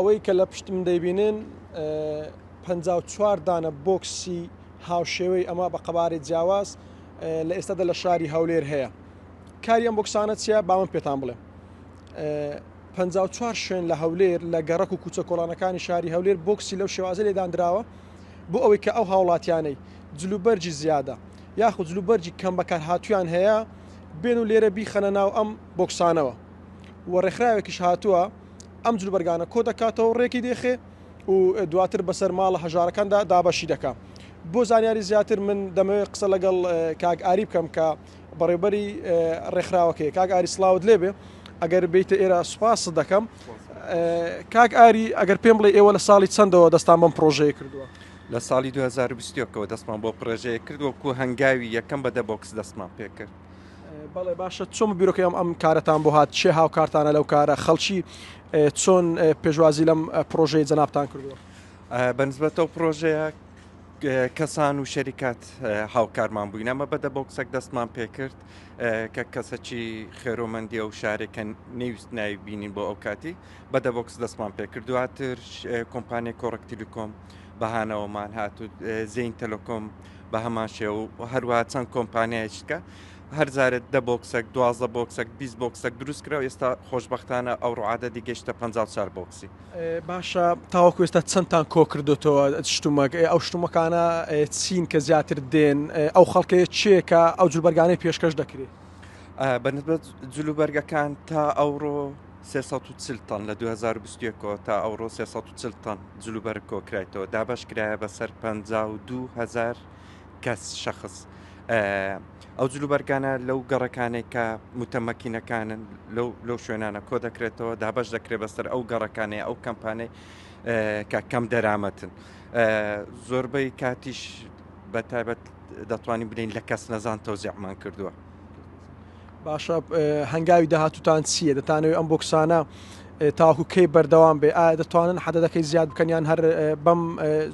ئەوەی کە لە پشتم دەیبینن 54 دانە بۆکسی هاوشێوەی ئەمە بە قەبارەی جیاواز لە ئێستادا لە شاری هەولێر هەیە. کاری ئەم بۆکسانە چییە؟ باوەم پێتان بڵێم. 54 شوێن لە هەولێر لە گەڕەک و کوچە کۆڵانەکانی شاری هەولێر بۆکسی لەو شێوازە لێدانراوە بۆ ئەوەی کە ئەو هاوڵاتیانەی جلوبەرجی زیادە یاخود جلوبەرجی کەم بەکار هاتوویان هەیە بێن و لێرە بیخەنە ناو ئەم بۆکسانەوە و ڕێکخراوێکیش هاتووە ئەم جلوبەرگانە کۆ دەکاتەوە ڕێکی دێخێ و دواتر بەسەر ماڵە هەژارەکاندا دابەشی دەکات. بۆ زانیاری زیاتر من دەمەوێت قسە لەگەڵ کاک ئاری بکەم کە بەڕێبەری ڕێکخراوەکەی. کاک ئاری سڵاوت لێبێ ئەگەر بیتە ئێرە سوپاس دەکەم. کاک ئاری ئەگەر پێم بڵێ ئێوە لە ساڵی چەندەوە دەستان بەم پرۆژەیە کردووە؟ لە ساڵی 2020ەوە دەستمان بۆ پرۆژەیە کردووەکو هەنگاوی یەکەم بەدە بۆکس دەستمان پێکرد. بەڵێ باشە چۆن بیرۆکەی ئەم کارەتان بۆ هات چێ هاوکارتانە لەو کارە خەڵکی چۆن پێشوازی لەم پرۆژەی جەنابتان کردووە؟ بەنسبەتەوە پرۆژەیە کەسان و شەریکات هاوکارمان بووین ئەمە بەدە بۆکسێک دەستمان پێکرد کە کەسەکی خێرۆمەندی ئەو شارێکە نەویست ناوی بینین بۆ ئەو کاتی بەدە بۆکس دەستمان پێکرد. دواتر کۆمپانیای کۆڕک تیلیکۆم بەهانەوەمان هات و زین تەلەکۆم بە هەمان شێوە و هەروەها چەند کۆمپانیایشکە هەر جارێت 10 بۆکسێک 12 بۆکسێک 20 بۆکسێک دروست کراوە. ئێستا خۆشبەختانە ئەو ڕعادەتی گەیشتە 54 بۆکسی. باشە تاوەکو ئێستا چەندتان کۆ کردوتەوە شتومەک ئەو شتومەکانە چین کە زیاتر دێن ئەو خەڵکەیە چێکە ئەو جلوبەرگانەی پێشکەش دەکرێت؟ بەنسبەت جلوبەرگەکان تا ئەوڕۆ 340 تەن لە 2021 تا ئەوڕۆ 340 تەن جلوبەر کۆکرایەوە دابش کرایە بەسەر 52,000 کەس شەخص. ئەو جلوبەرگانە لەو گەڕەکانێک کە متەمەکینەکانن لەو شوێنانە کۆ دەکرێتەوە دابش دەکرێت بەسەر ئەو گەڕەکانەی ئەو کەمپانەی کە کەم دەرامەتن. زۆربەی کاتیش بەتایبەت دەتوانین بنین لە کەس نەزان تەوزیعمان کردووە. باشە هەنگاوی داهاتوتان چییە؟ دەتانەوێت ئەم بۆکسانە تاوەکو کەی بەردەوام بێ؟ ئایا دەتوانن حەدەدەکەی زیاد بکەنیان هەر بەم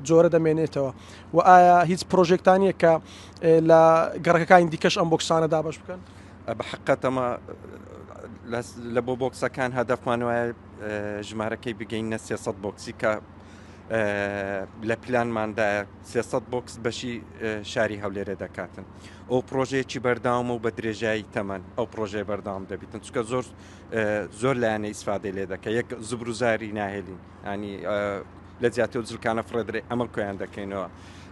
جۆرە دەمێنێتەوە و ئایا هیچ پرۆژێکتانیە کە لە گەڕەکەکانی دیکەش ئەم بۆکسانە دابش بکەن؟ بە حقەتەمە لە بۆ بۆکسەکان هەدەفمان وایە ژمارەکەی بگەینە 300 بۆکسی کە لە پلانماندا 300 بۆکس بەشی شاری هەولێرە دەکاتن. ئەو پرۆژەیەکی بەرداوامە و بە درێژایی تەمەن ئەو پرۆژەیە بەرداوام دەبیتن چونکە زۆر لایەنە ئیسفادەی لێ دەکە یەک زبروزاری ناهێلین ینی لە جیاتی و جلکانە فڕێدرێ ئەمە کۆیان دەکەینەوە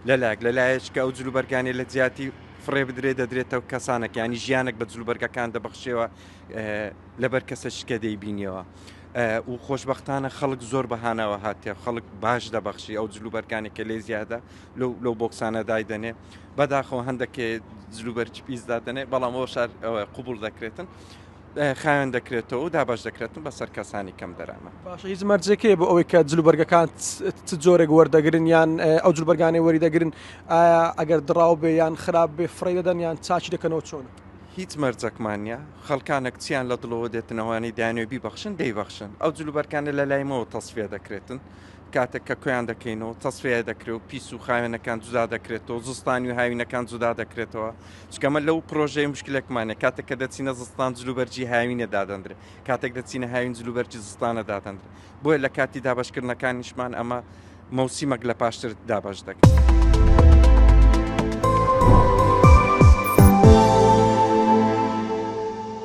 لە لایەشکە ئەو جلوبەرگانی لە جیاتی فڕێ بدرێ دەدرێتەوە کەسانێک ینی ژیانێک بە جلوبەرگەکان دەبەخشێەوە لەبەر کەسەشکە دەیبینیەوە و خۆشببختانە خەڵک زۆر بەهانەوە هاتیە خەڵک باش دەبەخشی ئەو جلوبەرگانێکە لێ زیادە لەو بۆکسانە دایدەنێ بەداخەوە هەندێکێ جلوبەرجی پیس دادنێ بەڵام ئەوە شار قوبول دەکرێتن خاوێن دەکرێتەوە و دابش دەکرێتن بەسەر کەسانی کەم دەرامە. باشە هیچ مەرجێکەیە بۆ ئەوەی کە جلوبەرگەکان چ جۆرێک وەردەگرن یان ئەو جلوبەرگانی وەری دەگرن ئایا ئەگەر دراو بێ یان خراپ بێ فڕێ دەدەن یان چاچی دەکەنەوە چۆنە؟ هیچ مەرجەکمانە خەڵکانە کچیان لە دڵەوە دێتنەوەی دایانوێبی بەخشن دەیبەخشن ئەو جلوبەرکانە لە لایمەوە تەسفێ دەکرێتن کاتێک کە کۆیان دەکەینەوە تەسفێ دەکرێت و پیس و خاوێنەکان جودا دەکرێتەوە زستانی و هاوینەکان جودا دەکرێتەوە چکەمە لەو پرۆژەی مشکلێکمانە کاتێک کە دەچینە زستان جلوبەرجی هاوینە دادەندرێت کاتێک دەچینە هاوین جلوبەرجی زستانە دادەندرێت بۆیە لە کاتی دابشکردنەکانیشمان ئەمە مەوسیمەک لە پاشتر دابش دەکەن.